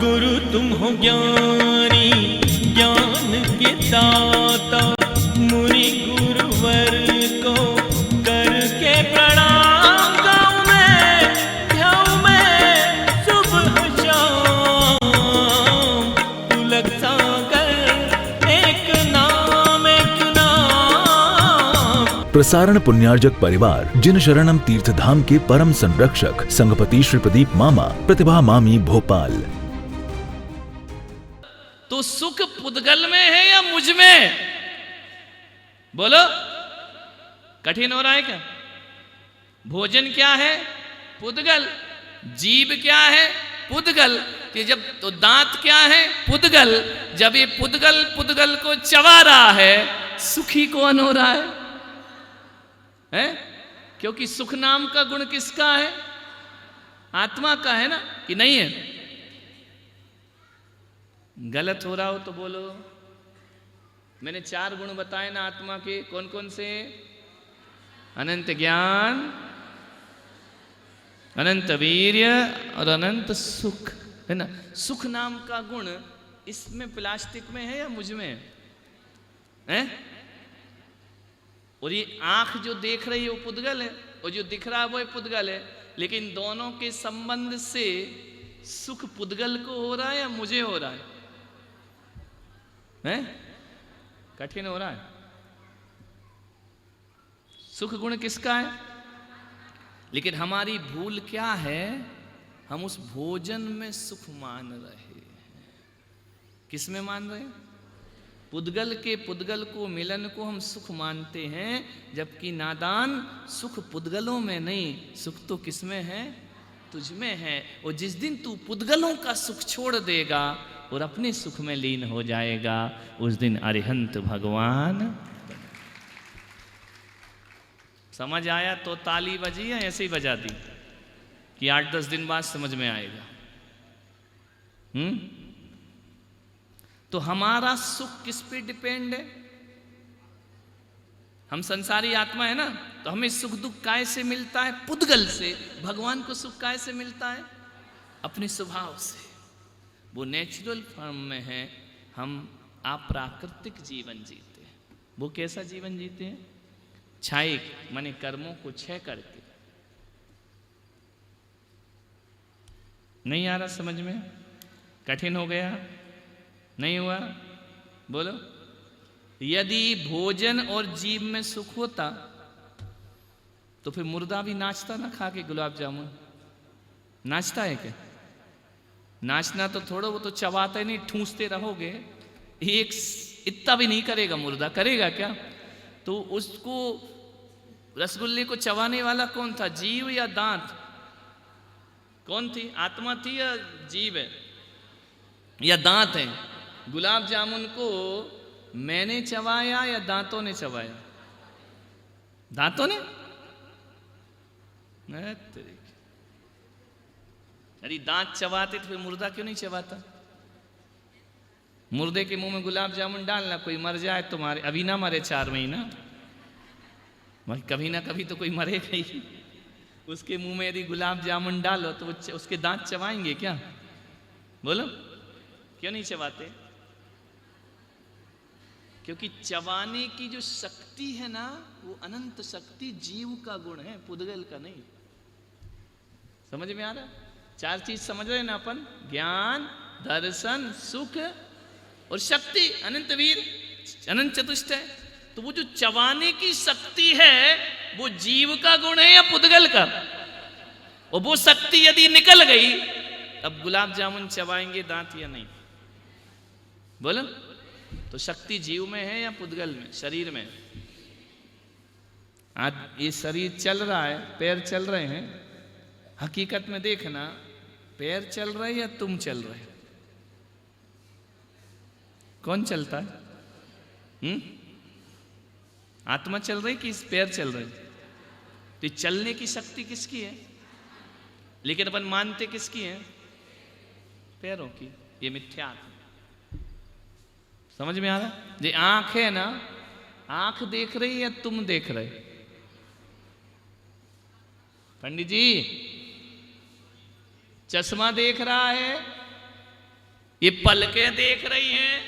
गुरु तुम हो ज्ञानी ज्ञान के दाता, मुनि गुरुवर को करके प्रणाम गाऊं मैं सुबह शाम। पुलक सागर एक नाम प्रसारण पुण्यार्जक परिवार जिन शरणम तीर्थ धाम के परम संरक्षक संघपति श्री प्रदीप मामा, प्रतिभा मामी, भोपाल। तो सुख पुद्गल में है या मुझ में? बोलो, कठिन हो रहा है क्या? भोजन क्या है? पुद्गल। जीव क्या है? पुद्गल। कि जब तो दांत क्या है? पुद्गल। जब ये पुद्गल को चबा रहा है, सुखी कौन हो रहा है? क्योंकि सुख नाम का गुण किसका है? आत्मा का है ना, कि नहीं है? गलत हो रहा हो तो बोलो। मैंने 4 गुण बताए ना आत्मा के, कौन कौन से? अनंत ज्ञान, अनंत वीर्य और अनंत सुख, है ना? सुख नाम का गुण इसमें प्लास्टिक में है या मुझ में है? और ये आंख जो देख रही है वो पुद्गल है, और जो दिख रहा है वो पुद्गल है। लेकिन दोनों के संबंध से सुख पुद्गल को हो रहा है या मुझे हो रहा है? कठिन हो रहा है। सुख गुण किसका है? लेकिन हमारी भूल क्या है? हम उस भोजन में सुख मान रहे हैं। किस में मान रहे हैं? पुद्गल को मिलन को हम सुख मानते हैं, जबकि नादान सुख पुद्गलों में नहीं, सुख तो किस में है? तुझ में है। और जिस दिन तू पुद्गलों का सुख छोड़ देगा और अपने सुख में लीन हो जाएगा, उस दिन अरिहंत भगवान। समझ आया तो ताली बजी या ऐसे ही बजा दी कि 8-10 दिन बाद समझ में आएगा? तो हमारा सुख किस पे डिपेंड है? हम संसारी आत्मा है ना, तो हमें सुख दुख काय से मिलता है? पुद्गल से। भगवान को सुख काय से मिलता है? अपने स्वभाव से। वो नेचुरल फॉर्म में है, हम अप्राकृतिक जीवन जीते हैं। वो कैसा जीवन जीते हैं? क्षयिक, माने कर्मों को क्षय करके। नहीं आ रहा समझ में? कठिन हो गया? नहीं हुआ? बोलो। यदि भोजन और जीव में सुख होता तो फिर मुर्दा भी नाचता ना खा के गुलाब जामुन? नाचता है क्या? नाचना तो थोड़ा, वो तो चबाते नहीं, ठूंसते रहोगे। एक इतना भी नहीं करेगा मुर्दा, करेगा क्या? तो उसको रसगुल्ले को चबाने वाला कौन था? जीव या दांत? कौन थी? आत्मा थी या जीव है या दांत है? गुलाब जामुन को मैंने चबाया या दांतों ने चबाया? दांतों ने। अरे दांत चबाते तो फिर मुर्दा क्यों नहीं चबाता? मुर्दे के मुंह में गुलाब जामुन डालना, कोई मर जाए तो मारे। अभी ना मरे 4 महीना, कभी ना कभी तो कोई मरेगा ही। उसके मुंह में यदि गुलाब जामुन डालो तो उसके दांत चबाएंगे क्या? बोलो, क्यों नहीं चबाते? क्योंकि चबाने की जो शक्ति है ना, वो अनंत शक्ति जीव का गुण है, पुद्गल का नहीं। समझ में आ रहा? 4 चीज समझ रहे ना अपन? ज्ञान, दर्शन, सुख और शक्ति, अनंत वीर, अनंत चतुष्टय। तो वो जो चबाने की शक्ति है वो जीव का गुण है या पुद्गल का? और वो शक्ति यदि निकल गई, अब गुलाब जामुन चबाएंगे दांत या नहीं? बोलो। तो शक्ति जीव में है या पुद्गल में? शरीर में। आज ये शरीर चल रहा है, पैर चल रहे हैं, हकीकत में देखना, पैर चल रहे या तुम चल रहे? कौन चलता है? आत्मा चल रही कि पैर चल रहे? तो चलने की शक्ति किसकी है? लेकिन अपन मानते किसकी है? पैरों की। ये मिथ्या। समझ में आ रहा? ये आंख है ना, आंख देख रही या तुम देख रहे? पंडित जी, चश्मा देख रहा है ये पलकें देख रही हैं,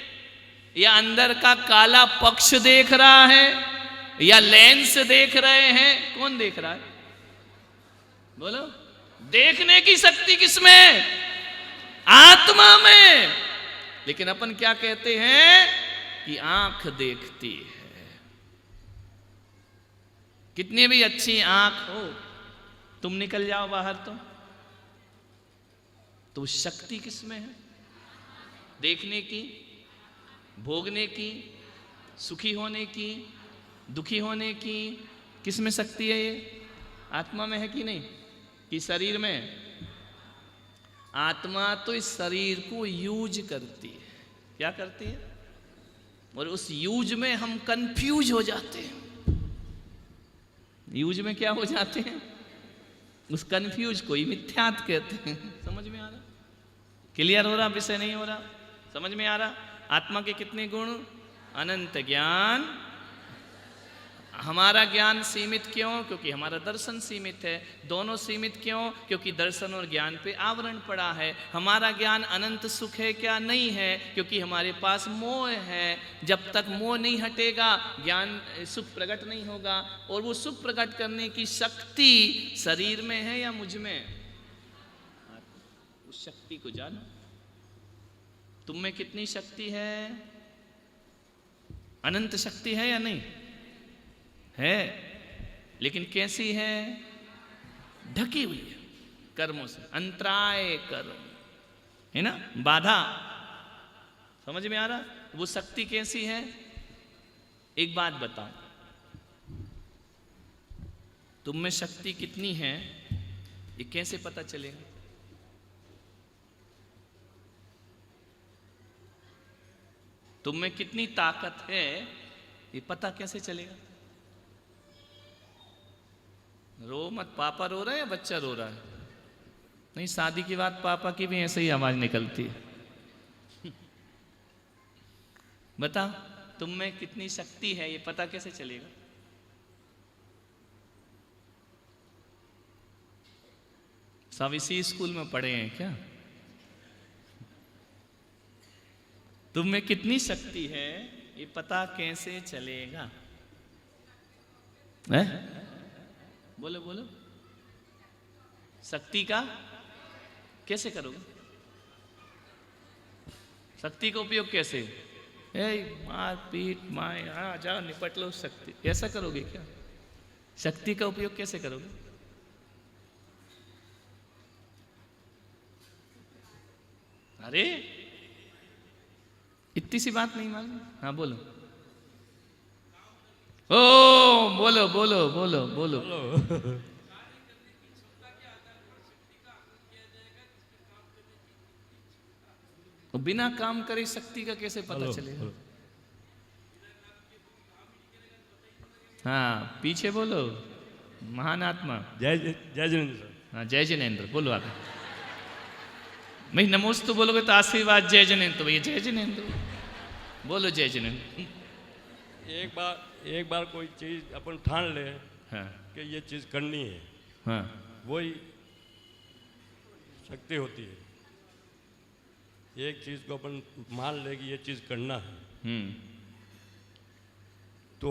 या अंदर का काला पक्ष देख रहा है, या लेंस देख रहे हैं? कौन देख रहा है? बोलो। देखने की शक्ति किसमें? आत्मा में। लेकिन अपन क्या कहते हैं कि आंख देखती है। कितनी भी अच्छी आंख हो, तुम निकल जाओ बाहर तो शक्ति किसमें है? देखने की, भोगने की, सुखी होने की, दुखी होने की। किसमें शक्ति है? ये आत्मा में है कि नहीं, कि शरीर में? आत्मा तो इस शरीर को यूज करती है। क्या करती है? और उस यूज में हम कंफ्यूज हो जाते हैं। यूज में क्या हो जाते हैं? उस कंफ्यूज को ही मिथ्यात कहते हैं। समझ में आ रहा? क्लियर हो रहा? विषय नहीं हो रहा? समझ में आ रहा? आत्मा के कितने गुण? अनंत ज्ञान। हमारा ज्ञान सीमित क्यों? क्योंकि हमारा दर्शन सीमित है। दोनों सीमित क्यों? क्योंकि दर्शन और ज्ञान पे आवरण पड़ा है। हमारा ज्ञान अनंत सुख है क्या? नहीं है, क्योंकि हमारे पास मोह है। जब तक मोह नहीं हटेगा, ज्ञान सुख प्रकट नहीं होगा। और वो सुख प्रकट करने की शक्ति शरीर में है या मुझ में? उस शक्ति को जानो। तुम में कितनी शक्ति है? अनंत शक्ति है या नहीं है? लेकिन कैसी है? ढकी हुई है कर्मों से। अंतराय कर्म है ना, बाधा। समझ में आ रहा? वो शक्ति कैसी है? एक बात बताओ, तुम में शक्ति कितनी है ये कैसे पता चलेगा? तुम में कितनी ताकत है ये पता कैसे चलेगा? रो मत। पापा रो रहा है या बच्चा रो रहा है? नहीं, शादी के बाद पापा की भी ऐसे ही आवाज निकलती है। बताओ, तुम में कितनी शक्ति है ये पता कैसे चलेगा? सब इसी स्कूल में पढ़े हैं क्या? तुम में कितनी शक्ति है ये पता कैसे चलेगा? है? बोलो बोलो। शक्ति का कैसे करोगे? शक्ति का उपयोग कैसे? मार पीट मार, हाँ जाओ निपट लो शक्ति, ऐसा करोगे क्या? शक्ति का उपयोग कैसे करोगे? अरे इतनी सी बात नहीं मालूम? हाँ बोलो। ओ बोलो बोलो बोलो बोलो। तो बिना काम करे शक्ति का कैसे पता चलेगा? हाँ पीछे बोलो। महान आत्मा जय जय जिनेंद्र। हाँ जय जिनेंद्र बोलो। आगे भाई नमोस्तु बोलोगे तो आशीर्वाद जय जिनेंद्र। भैया जय जिनेंद्र बोलो। जय जिनेंद्र। एक बार कोई चीज अपन ठान ले, हाँ कि ये चीज करनी है, हाँ वही शक्ति होती है। एक चीज को अपन मान ले कि ये चीज करना है, तो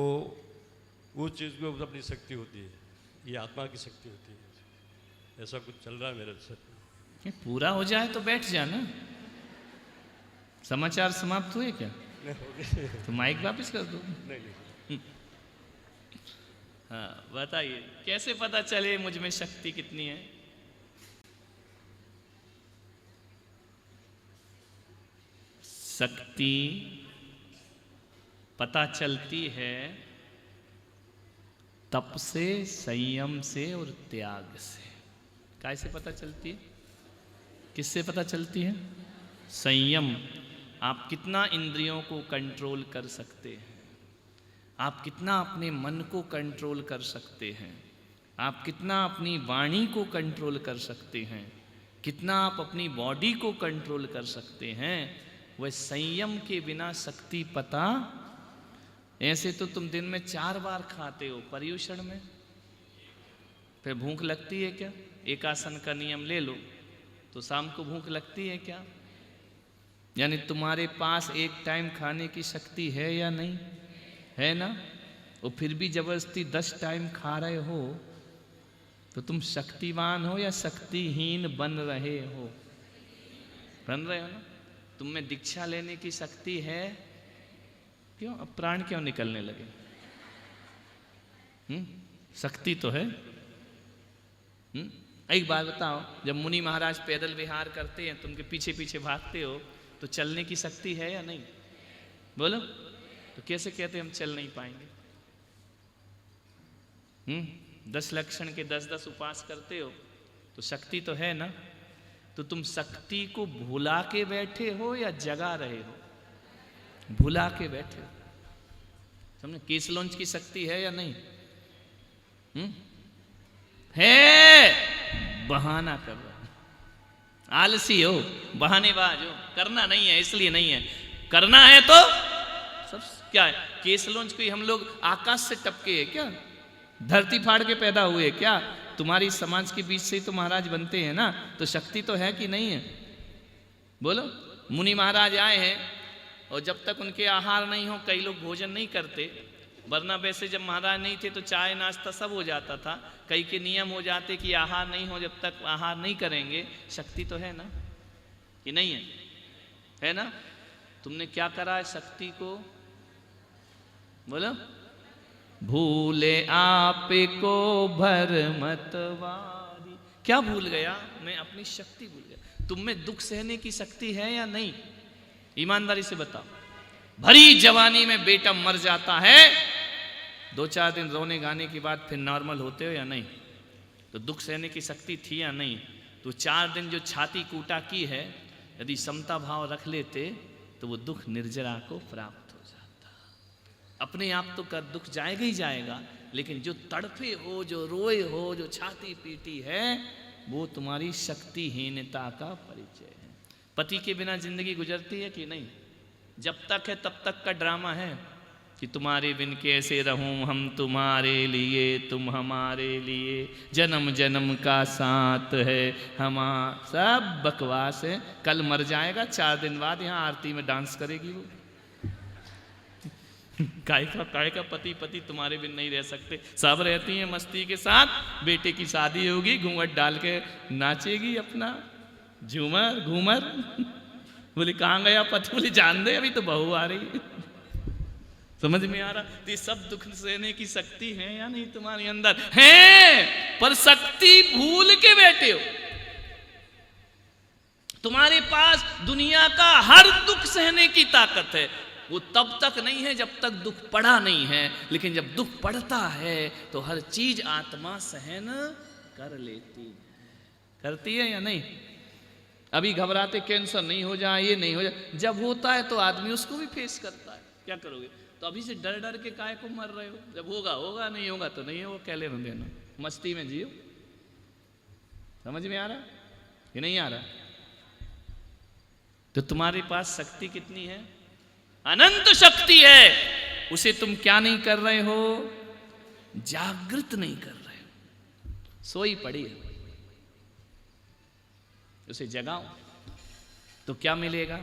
उस चीज में अपनी शक्ति होती है। ये आत्मा की शक्ति होती है। ऐसा कुछ चल रहा है मेरे से। पूरा हो जाए तो बैठ जाना। समाचार समाप्त हुए क्या? तो माइक वापस कर दो। नहीं। हाँ बताइए कैसे पता चले मुझ में शक्ति कितनी है? शक्ति पता चलती है तप से, संयम से और त्याग से। कैसे पता चलती है? किससे पता चलती है? संयम। आप कितना इंद्रियों को कंट्रोल कर सकते हैं? आप कितना अपने मन को कंट्रोल कर सकते हैं? आप कितना अपनी वाणी को कंट्रोल कर सकते हैं? कितना आप अपनी बॉडी को कंट्रोल कर सकते हैं? वह संयम के बिना शक्ति पता। ऐसे तो तुम दिन में 4 बार खाते हो पर्युषण में, फिर भूख लगती है क्या? एक आसन का नियम ले लो तो शाम को भूख लगती है क्या? यानी तुम्हारे पास एक टाइम खाने की शक्ति है या नहीं है ना, और फिर भी जबरदस्ती 10 टाइम खा रहे हो, तो तुम शक्तिवान हो या शक्तिहीन बन रहे हो? बन रहे हो ना। तुम में दीक्षा लेने की शक्ति है, क्यों अब प्राण क्यों निकलने लगे? शक्ति तो है। एक बात बताओ, जब मुनि महाराज पैदल विहार करते हैं, तुम के पीछे पीछे भागते हो, तो चलने की शक्ति है या नहीं? बोलो। तो कैसे कहते हम चल नहीं पाएंगे? 10 लक्षण के 10-10 उपास करते हो, तो शक्ति तो है ना। तो तुम शक्ति को भुला के बैठे हो या जगा रहे हो? भुला के बैठे हो। समझे? केस लॉन्च की शक्ति है या नहीं? है, बहाना कर रहे हो, आलसी हो, बहानेबाज हो, करना नहीं है इसलिए नहीं है, करना है तो सब क्या है? केस लॉन्च कोई हम लोग आकाश से टपके है क्या? धरती फाड़ के पैदा हुए क्या? तुम्हारी समाज के बीच से ही तो महाराज बनते हैं ना, तो शक्ति तो है कि नहीं है? बोलो। मुनि महाराज आए हैं, और जब तक उनके आहार नहीं हो, कई लोग भोजन नहीं करते, वरना वैसे जब महाराज नहीं थे तो चाय नाश्ता सब हो जाता था। कई के नियम हो जाते कि आहार नहीं हो, जब तक आहार नहीं करेंगे। शक्ति तो है ना कि नहीं है? है ना। तुमने क्या करा है शक्ति को? बोलो। भूले आप को भर मतवारी। क्या भूल गया? मैं अपनी शक्ति भूल गया। तुम में दुख सहने की शक्ति है या नहीं? ईमानदारी से बताओ। भरी जवानी में बेटा मर जाता है, 2-4 दिन रोने गाने के बाद फिर नॉर्मल होते हो या नहीं? तो दुख सहने की शक्ति थी या नहीं? तो 4 दिन जो छाती कूटा की है, यदि समता भाव रख लेते तो वो दुख निर्जरा को प्राप्त हो जाता। अपने आप तो कर दुख जाएगा ही जाएगा, लेकिन जो तड़फे हो, जो रोए हो, जो छाती पीटी है, वो तुम्हारी शक्तिहीनता का परिचय है। पति के बिना जिंदगी गुजरती है कि नहीं? जब तक है तब तक का ड्रामा है कि तुम्हारे बिन कैसे रहूं, हम तुम्हारे लिए, तुम हमारे लिए, जन्म जन्म का साथ है हमारा। सब बकवास है। कल मर जाएगा, 4 दिन बाद यहाँ आरती में डांस करेगी वो। काय का पति तुम्हारे बिन नहीं रह सकते। सब रहती हैं मस्ती के साथ। बेटे की शादी होगी, घूंघट डाल के नाचेगी अपना झूमर घूमर। बोले कहाँ गया पति? बोले जान दे, अभी तो बहू आ रही। समझ में आ रहा? तो ये सब दुख सहने की शक्ति है या नहीं तुम्हारे अंदर? है, पर शक्ति भूल के बैठे हो। तुम्हारे पास दुनिया का हर दुख सहने की ताकत है। वो तब तक नहीं है जब तक दुख पड़ा नहीं है, लेकिन जब दुख पड़ता है तो हर चीज आत्मा सहन कर लेती है। करती है या नहीं? अभी घबराते कैंसर नहीं हो जाए, ये नहीं हो जाए, जब होता है तो आदमी उसको भी फेस करता है। क्या करोगे? तो अभी से डर डर के काहे को मर रहे हो? जब होगा होगा, नहीं होगा तो नहीं होगा, क्या लेना देना। मस्ती में जियो। समझ में आ रहा कि नहीं आ रहा? तो तुम्हारे पास शक्ति कितनी है? अनंत शक्ति है। उसे तुम क्या नहीं कर रहे हो? जागृत नहीं कर रहे हो। सोई पड़ी है, उसे जगाओ तो क्या मिलेगा?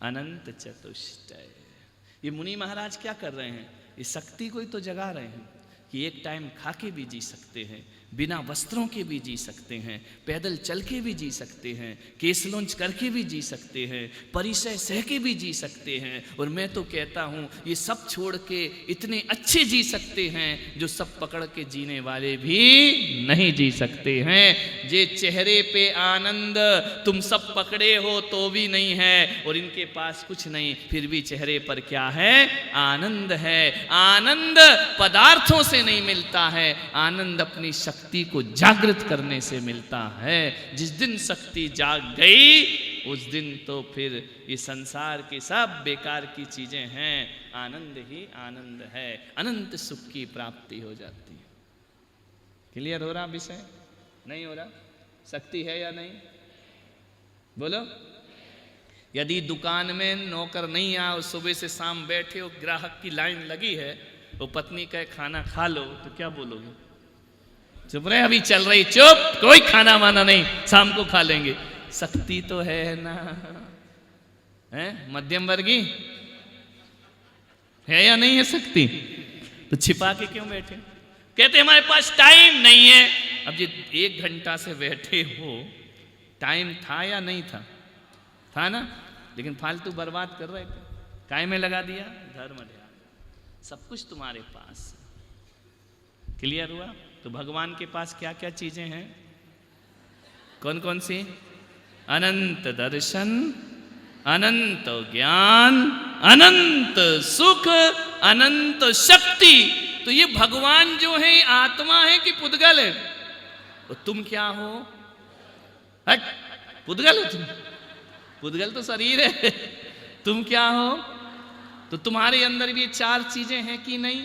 अनंत चतुष्टय। ये मुनि महाराज क्या कर रहे हैं? इस शक्ति को ही तो जगा रहे हैं कि एक टाइम खा के भी जी सकते हैं, बिना वस्त्रों के भी जी सकते हैं, पैदल चल के भी जी सकते हैं, केस लॉन्च करके भी जी सकते हैं, परिचय सह के भी जी सकते हैं। और मैं तो कहता हूँ ये सब छोड़ के इतने अच्छे जी सकते हैं जो सब पकड़ के जीने वाले भी नहीं जी सकते हैं। जे चेहरे पे आनंद तुम सब पकड़े हो तो भी नहीं है, और इनके पास कुछ नहीं, फिर भी चेहरे पर क्या है? आनंद है। आनंद पदार्थों से नहीं मिलता है, आनंद अपनी शक्ति को जागृत करने से मिलता है। जिस दिन शक्ति जाग गई, उस दिन तो फिर ये संसार की सब बेकार की चीजें हैं, आनंद ही आनंद है। अनंत सुख की प्राप्ति हो जाती है। क्लियर हो रहा विषय? नहीं हो रहा? शक्ति है या नहीं? बोलो। यदि दुकान में नौकर नहीं आओ, सुबह से शाम बैठे हो, ग्राहक की लाइन लगी है, वो पत्नी का खाना खा लो, तो क्या बोलोगे? चुप रहे, अभी चल रही, चुप, कोई खाना वाना नहीं, शाम को खा लेंगे। शक्ति तो है ना, है मध्यम वर्गीय है या नहीं है शक्ति? तो छिपा के क्यों बैठे? कहते हमारे पास टाइम नहीं है। अब ये 1 घंटा से बैठे हो, टाइम था या नहीं था? था ना, लेकिन फालतू बर्बाद कर रहे थे। काय में लगा दिया? धर्म ध्यान। सब कुछ तुम्हारे पास। क्लियर हुआ? तो भगवान के पास क्या क्या चीजें हैं? कौन कौन सी? अनंत दर्शन, अनंत ज्ञान, अनंत सुख, अनंत शक्ति। तो ये भगवान जो है आत्मा है कि पुद्गल है? और तुम क्या हो? हट, पुद्गल हो तुम? पुद्गल तो शरीर है, तुम क्या हो? तो तुम्हारे अंदर भी ये 4 चीजें हैं कि नहीं?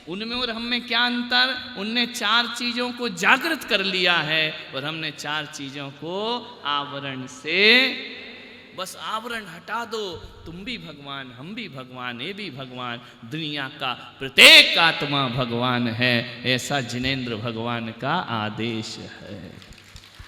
उनमें और हम में क्या अंतर? उनने 4 चीजों को जागृत कर लिया है और हमने 4 चीजों को आवरण से, बस आवरण हटा दो, तुम भी भगवान, हम भी भगवान, ये भी भगवान, दुनिया का प्रत्येक आत्मा भगवान है, ऐसा जिनेंद्र भगवान का आदेश है।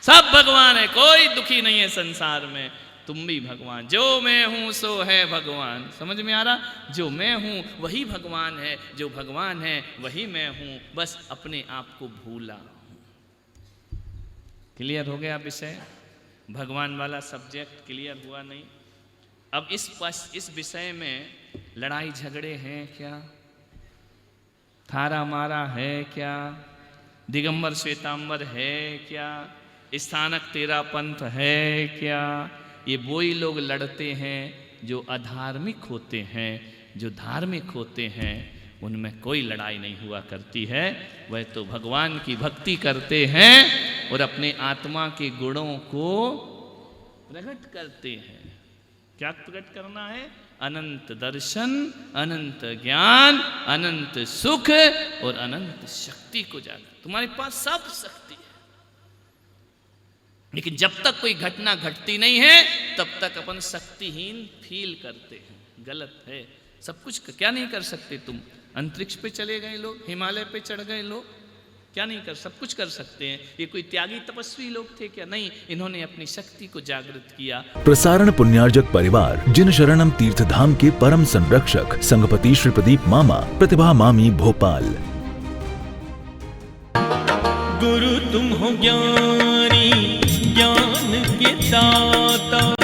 सब भगवान है, कोई दुखी नहीं है संसार में। तुम भी भगवान, जो मैं हूं सो है भगवान। समझ में आ रहा? जो मैं हूं वही भगवान है, जो भगवान है वही मैं हूं, बस अपने आप को भूला। क्लियर हो गया विषय? भगवान वाला सब्जेक्ट क्लियर हुआ नहीं? अब इस विषय में लड़ाई झगड़े हैं क्या? थारा मारा है क्या? दिगंबर श्वेतांबर है क्या? स्थानक तेरा पंथ है क्या? ये वही लोग लड़ते हैं जो अधार्मिक होते हैं। जो धार्मिक होते हैं उनमें कोई लड़ाई नहीं हुआ करती है। वह तो भगवान की भक्ति करते हैं और अपने आत्मा के गुणों को प्रकट करते हैं। क्या प्रकट करना है? अनंत दर्शन, अनंत ज्ञान, अनंत सुख और अनंत शक्ति को जाना। तुम्हारे पास सब शक्ति है, लेकिन जब तक कोई घटना घटती नहीं है तब तक अपन शक्तिहीन फील करते हैं। गलत है। सब कुछ क्या नहीं कर सकते तुम? अंतरिक्ष पे चले गए लोग, हिमालय पे चढ़ गए लोग, क्या नहीं कर? सब कुछ कर सकते हैं। ये कोई त्यागी तपस्वी लोग थे क्या? नहीं, इन्होंने अपनी शक्ति को जागृत किया। प्रसारण पुण्यार्जक परिवार जिन शरणम तीर्थधाम के परम संरक्षक संघपति श्री प्रदीप मामा, प्रतिभा मामी, भोपाल। गुरु तुम हो ज्ञानी, ज्ञान के दाता।